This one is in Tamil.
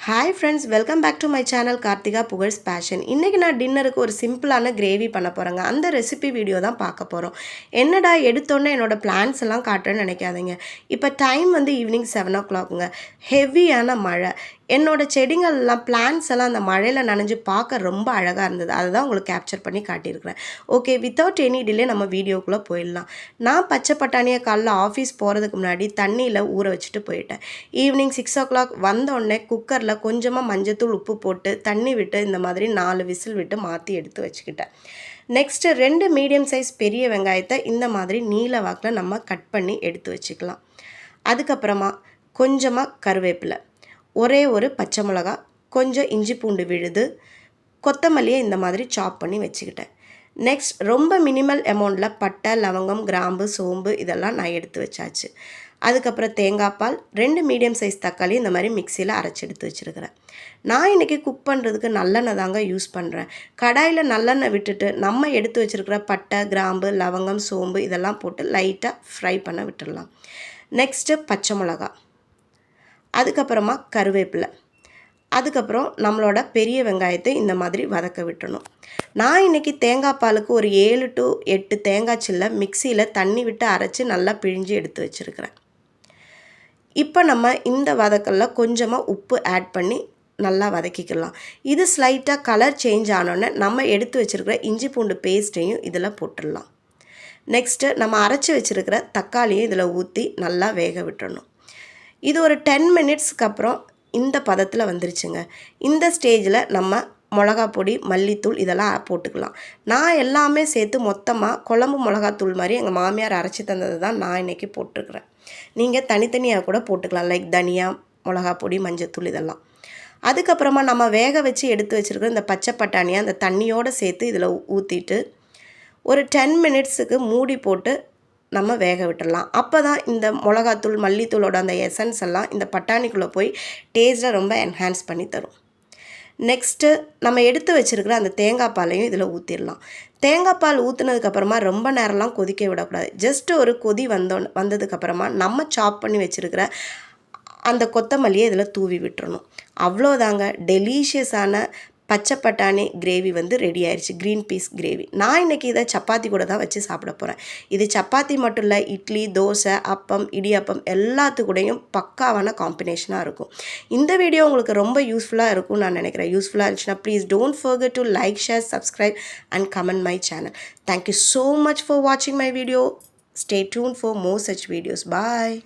Hi friends, welcome back to my channel Karthika Pugar's Passion. இன்னைக்கு நான் டின்னருக்கு ஒரு சிம்பிளான கிரேவி பண்ண போறேங்க. அந்த ரெசிபி வீடியோ தான் பார்க்க போறோம். என்னடா எடுத்தோன்னே என்னோட பிளான்ஸ் எல்லாம் காட்டுறேன்னு நினைக்காதீங்க. இப்போ டைம் வந்து ஈவினிங் 7:00ங்க. ஹெவியான மழை. என்னோட செடிகள் எல்லாம் பிளான்ட்ஸ் எல்லாம் அந்த மழையில் நனைஞ்சு பார்க்க ரொம்ப அழகாக இருந்தது. அதை தான் உங்களுக்கு கேப்சர் பண்ணி காட்டியிருக்கிறேன். ஓகே, வித்தவுட் எனி டிலே நம்ம வீடியோக்குள்ளே போயிடலாம். நான் பச்சை பட்டாணியை காலைல ஆஃபீஸ் போகிறதுக்கு முன்னாடி தண்ணியில் ஊற வச்சுட்டு போயிட்டேன். ஈவினிங் 6:00 வந்தோடனே குக்கரில் கொஞ்சமாக மஞ்சத்தூள் உப்பு போட்டு தண்ணி விட்டு இந்த மாதிரி 4 விசில் விட்டு மாற்றி எடுத்து வச்சுக்கிட்டேன். நெக்ஸ்ட்டு 2 மீடியம் சைஸ் பெரிய வெங்காயத்தை இந்த மாதிரி நீல வாக்கில் நம்ம கட் பண்ணி எடுத்து வச்சுக்கலாம். அதுக்கப்புறமா கொஞ்சமாக கருவேப்பிலை, ஒரே ஒரு பச்சை மிளகா, கொஞ்சம் இஞ்சி பூண்டு விழுது, கொத்தமல்லியை இந்த மாதிரி சாப் பண்ணி வச்சுக்கிட்டேன். நெக்ஸ்ட் ரொம்ப மினிமல் அமௌண்ட்டில் பட்டை, லவங்கம், கிராம்பு, சோம்பு இதெல்லாம் நான் எடுத்து வச்சாச்சு. அதுக்கப்புறம் தேங்காய் பால், 2 மீடியம் சைஸ் தக்காளி இந்த மாதிரி மிக்சியில் அரைச்சி எடுத்து வச்சுருக்கிறேன். நான் இன்றைக்கி குக் பண்ணுறதுக்கு நல்லெண்ணெய் தாங்க யூஸ் பண்ணுறேன். கடாயில் நல்லெண்ணெய் விட்டுட்டு நம்ம எடுத்து வச்சுருக்கிற பட்டை, கிராம்பு, லவங்கம், சோம்பு இதெல்லாம் போட்டு லைட்டாக ஃப்ரை பண்ண விட்டுடலாம். நெக்ஸ்ட்டு பச்சை மிளகா, அதுக்கப்புறமா கருவேப்பிலை, அதுக்கப்புறம் நம்மளோட பெரிய வெங்காயத்தை இந்த மாதிரி வதக்க விட்டுணும். நான் இன்றைக்கி தேங்காய் பாலுக்கு ஒரு 7 to 8 தேங்காய் சில்லை மிக்சியில் தண்ணி விட்டு அரைச்சி நல்லா பிழிஞ்சு எடுத்து வச்சுருக்கிறேன். இப்போ நம்ம இந்த வதக்கலில் கொஞ்சமாக உப்பு ஆட் பண்ணி நல்லா வதக்கிக்கலாம். இது ஸ்லைட்டாக கலர் சேஞ்ச் ஆனோடனே நம்ம எடுத்து வச்சுருக்கிற இஞ்சி பூண்டு பேஸ்ட்டையும் இதில் போட்டுடலாம். நெக்ஸ்ட்டு நம்ம அரைச்சி வச்சுருக்கிற தக்காளியும் இதில் ஊற்றி நல்லா வேக விட்டுடணும். இது ஒரு 10 மினிட்ஸ்க்கு அப்புறம் இந்த பதத்தில் வந்துருச்சுங்க. இந்த ஸ்டேஜில் நம்ம மிளகா பொடி, மல்லித்தூள் இதெல்லாம் போட்டுக்கலாம். நான் எல்லாமே சேர்த்து மொத்தமாக குழம்பு மிளகாத்தூள் மாதிரி எங்கள் மாமியார் அரைச்சி தந்தது தான் நான் இன்றைக்கி போட்டிருக்கிறேன். நீங்கள் தனித்தனியாக கூட போட்டுக்கலாம், லைக் தனியா, மிளகா பொடி, மஞ்சத்தூள் இதெல்லாம். அதுக்கப்புறமா நம்ம வேக வச்சு எடுத்து வச்சுருக்கிற இந்த பச்சை பட்டாணியை அந்த தண்ணியோடு சேர்த்து இதில் ஊற்றிட்டு ஒரு 10 மினிட்ஸுக்கு மூடி போட்டு நம்ம வேக விட்டுடலாம். அப்போ தான் இந்த மிளகாத்தூள், மல்லித்தூளோட அந்த எசன்ஸ் எல்லாம் இந்த பட்டாணிக்குள்ளே போய் டேஸ்ட்டை ரொம்ப என்ஹான்ஸ் பண்ணி தரும். நெக்ஸ்ட்டு நம்ம எடுத்து வச்சுருக்கிற அந்த தேங்காய் பாலையும் இதில் ஊற்றிடலாம். தேங்காய் பால் ஊற்றுனதுக்கப்புறமா ரொம்ப நேரம்லாம் கொதிக்க விடக்கூடாது. ஜஸ்ட்டு ஒரு கொதி வந்ததுக்கப்புறமா நம்ம சாப் பண்ணி வச்சுருக்கிற அந்த கொத்தமல்லியை இதில் தூவி விட்டுறணும். அவ்வளோதாங்க, டெலிஷியஸான பச்சை பட்டாணி கிரேவி வந்து ரெடி ஆயிடுச்சு. Green peas gravy. நான் இன்றைக்கி இதை சப்பாத்தி கூட தான் வச்சு சாப்பிட போகிறேன். இது சப்பாத்தி மட்டும் இல்லை, இட்லி, தோசை, அப்பம், இடியாப்பம் எல்லாத்துக்கூடையும் பக்காவான காம்பினேஷனாக இருக்கும். இந்த வீடியோ உங்களுக்கு ரொம்ப யூஸ்ஃபுல்லாக இருக்கும்னு நான் நினைக்கிறேன். யூஸ்ஃபுல்லாக இருந்துச்சுன்னா please don't forget to like, share, subscribe and comment my channel. Thank you so much for watching my video. Stay tuned for more such videos. Bye.